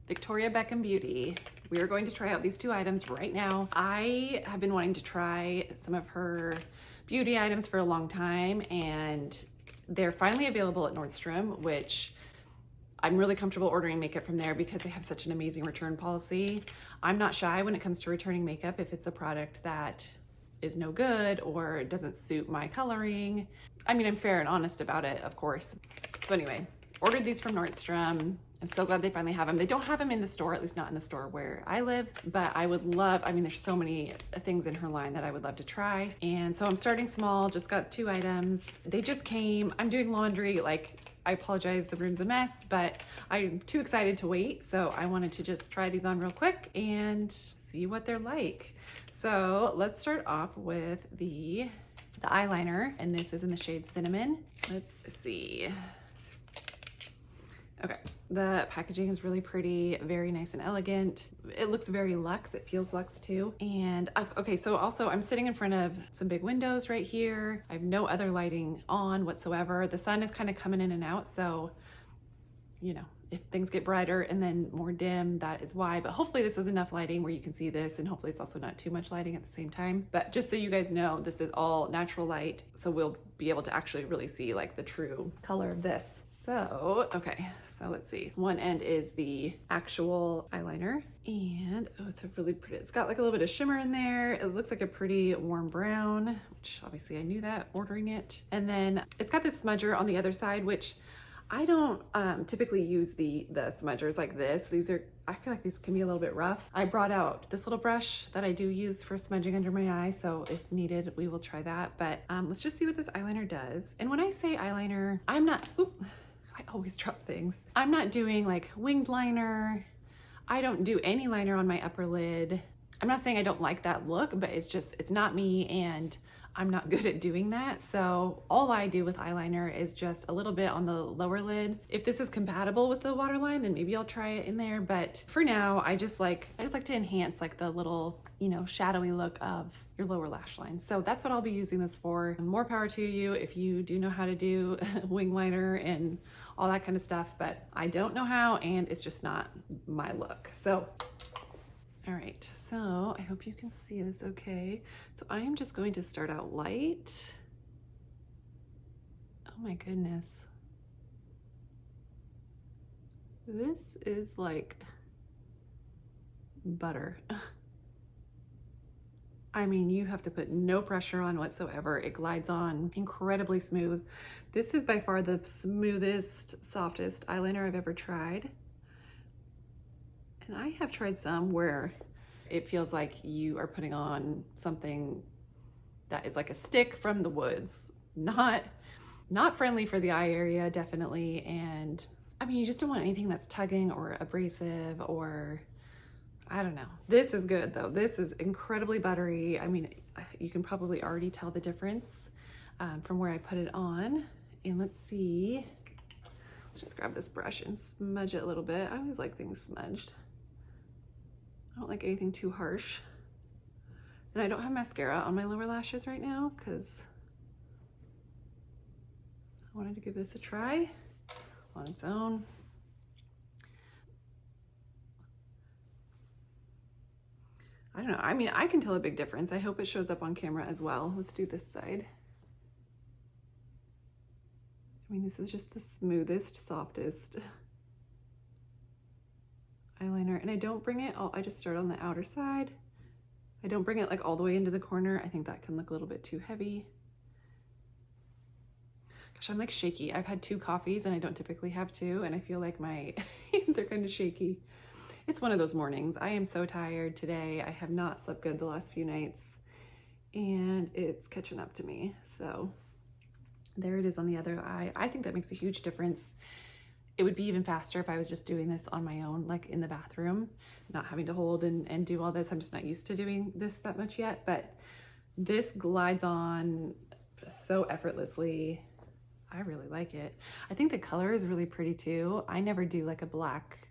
Victoria Beckham Beauty. We are going to try out these two items right now. I have been wanting to try some of her beauty items for a long time, and they're finally available at Nordstrom, which I'm really comfortable ordering makeup from there because they have such an amazing return policy. I'm not shy when it comes to returning makeup if it's a product that is no good or doesn't suit my coloring. I mean, I'm fair and honest about it, of course. So anyway, ordered these from Nordstrom. I'm so glad they finally have them. They don't have them in the store, at least not in the store where I live, but I would love, I mean, there's so many things in her line that I would love to try. And so I'm starting small, just got 2 items. They just came. I'm doing laundry. Like, I apologize, the room's a mess, but I'm too excited to wait. So I wanted to just try these on real quick and see what they're like. So let's start off with the eyeliner, and this is in the shade Cinnamon. Let's see. Okay, the packaging is really pretty, very nice and elegant. It looks very luxe, it feels luxe too. And okay, so also I'm sitting in front of some big windows right here. I have no other lighting on whatsoever. The sun is kind of coming in and out, so, you know, if things get brighter and then more dim, that is why. But hopefully this is enough lighting where you can see this, and hopefully it's also not too much lighting at the same time. But just so you guys know, this is all natural light, so we'll be able to actually really see like the true color of this. So, okay, so let's see. One end is the actual eyeliner, and oh, it's a really pretty, it's got like a little bit of shimmer in there. It looks like a pretty warm brown, which obviously I knew that ordering it. And then it's got this smudger on the other side, which I don't typically use the smudgers like this. These are, I feel like these can be a little bit rough. I brought out this little brush that I do use for smudging under my eye, so if needed, we will try that. But let's just see what this eyeliner does. And when I say eyeliner, I'm not, I always drop things. I'm not doing like winged liner. I don't do any liner on my upper lid. I'm not saying I don't like that look, but it's just, it's not me, and I'm not good at doing that. So all I do with eyeliner is just a little bit on the lower lid. If this is compatible with the waterline, then maybe I'll try it in there. But for now, I just like to enhance like the little, you know, shadowy look of your lower lash line. So that's what I'll be using this for. More power to you if you do know how to do wing liner and all that kind of stuff, but I don't know how, and it's just not my look. So all right, so I hope you can see this okay. So I am just going to start out light. Oh my goodness. This is like butter. I mean, you have to put no pressure on whatsoever. It glides on incredibly smooth. This is by far the smoothest, softest eyeliner I've ever tried. And I have tried some where it feels like you are putting on something that is like a stick from the woods. Not friendly for the eye area, definitely. And I mean, you just don't want anything that's tugging or abrasive, or I don't know. This is good though. This is incredibly buttery. I mean, you can probably already tell the difference from where I put it on. And let's see. Let's just grab this brush and smudge it a little bit. I always like things smudged. I don't like anything too harsh. And I don't have mascara on my lower lashes right now because I wanted to give this a try on its own. I don't know. I mean, I can tell a big difference. I hope it shows up on camera as well. Let's do this side. I mean, this is just the smoothest, softest eyeliner, and I don't bring it all, I just start on the outer side. I don't bring it like all the way into the corner. I think that can look a little bit too heavy. Gosh, I'm like shaky. I've had 2 coffees and I don't typically have 2, and I feel like my hands are kind of shaky. It's one of those mornings. I am so tired today. I have not slept good the last few nights, and it's catching up to me. So there it is on the other eye. I think that makes a huge difference. It would be even faster if I was just doing this on my own, like in the bathroom, not having to hold and do all this. I'm just not used to doing this that much yet, but this glides on so effortlessly. I really like it. I think the color is really pretty too. I never do like a black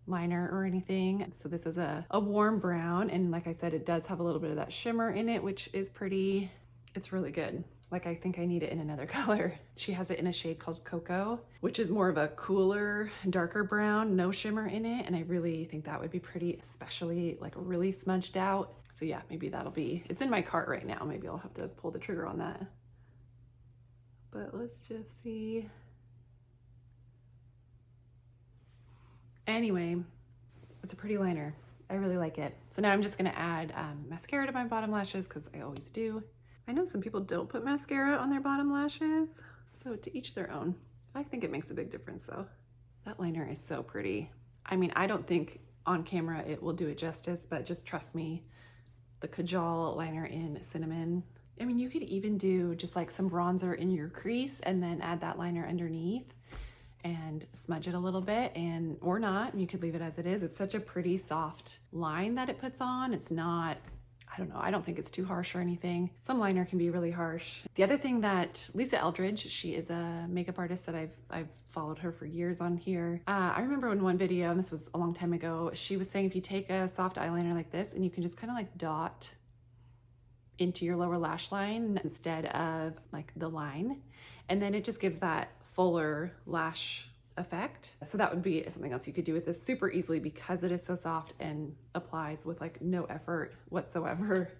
liner or anything. So this is a warm brown, and like I said, it does have a little bit of that shimmer in it, which is pretty. It's really good. Like I think I need it in another color. She has it in a shade called Cocoa, which is more of a cooler, darker brown, no shimmer in it. And I really think that would be pretty, especially like really smudged out. So yeah, maybe that'll be, it's in my cart right now. Maybe I'll have to pull the trigger on that. But let's just see. Anyway, it's a pretty liner. I really like it. So now I'm just gonna add mascara to my bottom lashes because I always do. I know some people don't put mascara on their bottom lashes, so to each their own. I think it makes a big difference though. That liner is so pretty. I mean, I don't think on camera it will do it justice, but just trust me, the Kajal liner in Cinnamon. I mean, you could even do just like some bronzer in your crease and then add that liner underneath and smudge it a little bit, and or not, you could leave it as it is. It's such a pretty soft line that it puts on. It's not, I don't know, I don't think it's too harsh or anything. Some liner can be really harsh. The other thing that Lisa Eldridge, she is a makeup artist that I've followed her for years on here. I remember in one video, and this was a long time ago, she was saying if you take a soft eyeliner like this and you can just kind of like dot into your lower lash line instead of like the line, and then it just gives that fuller lash effect. So that would be something else you could do with this super easily because it is so soft and applies with like no effort whatsoever.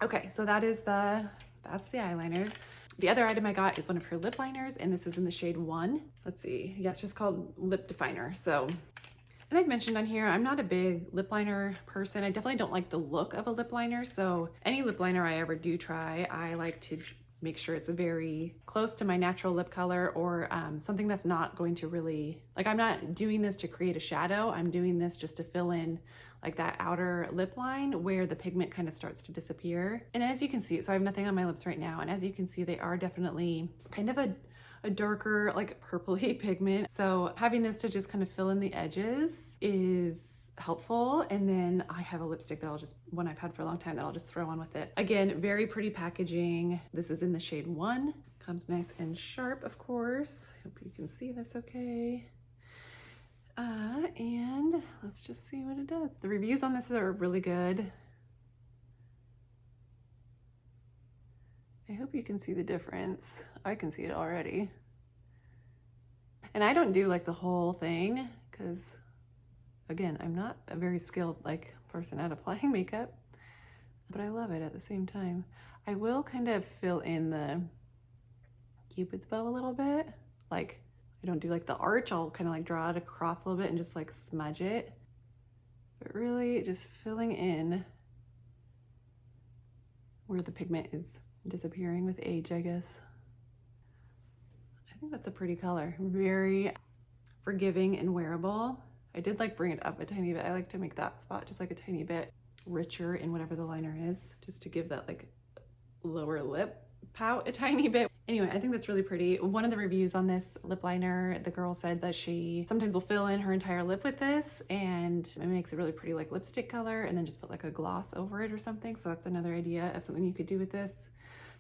Okay, so that's the eyeliner. The other item I got is one of her lip liners, and this is in the shade 1. Let's see, yeah, it's just called Lip Definer. So, and I've mentioned on here, I'm not a big lip liner person. I definitely don't like the look of a lip liner. So any lip liner I ever do try, I like to make sure it's very close to my natural lip color, or something that's not going to really, like I'm not doing this to create a shadow. I'm doing this just to fill in like that outer lip line where the pigment kind of starts to disappear. And as you can see, so I have nothing on my lips right now. And as you can see, they are definitely kind of a darker, like purpley pigment. So having this to just kind of fill in the edges is helpful. And then I have a lipstick that one I've had for a long time that I'll just throw on with it. Again, very pretty packaging. This is in the shade 1. Comes nice and sharp, of course. Hope you can see this okay. And let's just see what it does. The reviews on this are really good. I hope you can see the difference. I can see it already. And I don't do like the whole thing because, again, I'm not a very skilled like person at applying makeup, but I love it at the same time. I will kind of fill in the Cupid's bow a little bit. Like I don't do like the arch, I'll kind of like draw it across a little bit and just like smudge it. But really just filling in where the pigment is disappearing with age, I guess. I think that's a pretty color. Very forgiving and wearable. I did like bring it up a tiny bit. I like to make that spot just like a tiny bit richer in whatever the liner is, just to give that like lower lip pout a tiny bit. Anyway, I think that's really pretty. One of the reviews on this lip liner, the girl said that she sometimes will fill in her entire lip with this and it makes a really pretty like lipstick color, and then just put like a gloss over it or something. So that's another idea of something you could do with this.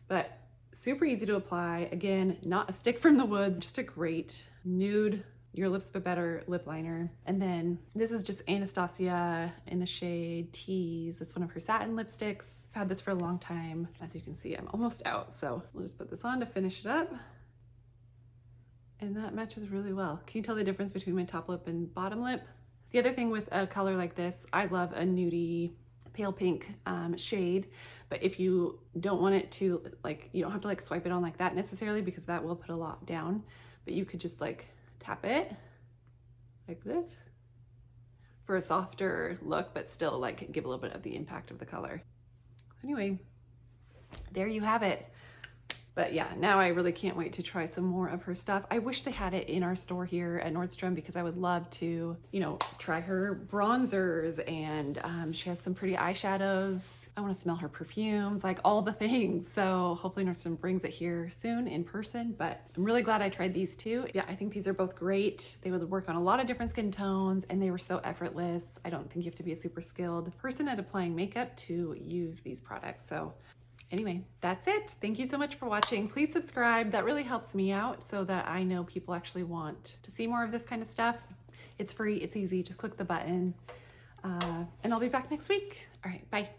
But super easy to apply. Again, not a stick from the woods, just a great nude, your lips but better lip liner. And then this is just Anastasia in the shade Tease. It's one of her satin lipsticks. I've had this for a long time. As you can see, I'm almost out. So we'll just put this on to finish it up. And that matches really well. Can you tell the difference between my top lip and bottom lip? The other thing with a color like this, I love a nudie pale pink shade, but if you don't want it to, like, you don't have to like swipe it on like that necessarily, because that will put a lot down, but you could just like tap it like this for a softer look, but still like give a little bit of the impact of the color. So anyway, there you have it. But yeah, now I really can't wait to try some more of her stuff. I wish they had it in our store here at Nordstrom, because I would love to, you know, try her bronzers, and she has some pretty eyeshadows. I want to smell her perfumes, like all the things. So hopefully Nordstrom brings it here soon in person, but I'm really glad I tried these two. Yeah, I think these are both great. They would work on a lot of different skin tones, and they were so effortless. I don't think you have to be a super skilled person at applying makeup to use these products. So anyway, that's it. Thank you so much for watching. Please subscribe. That really helps me out so that I know people actually want to see more of this kind of stuff. It's free, it's easy. Just click the button, and I'll be back next week. All right, bye.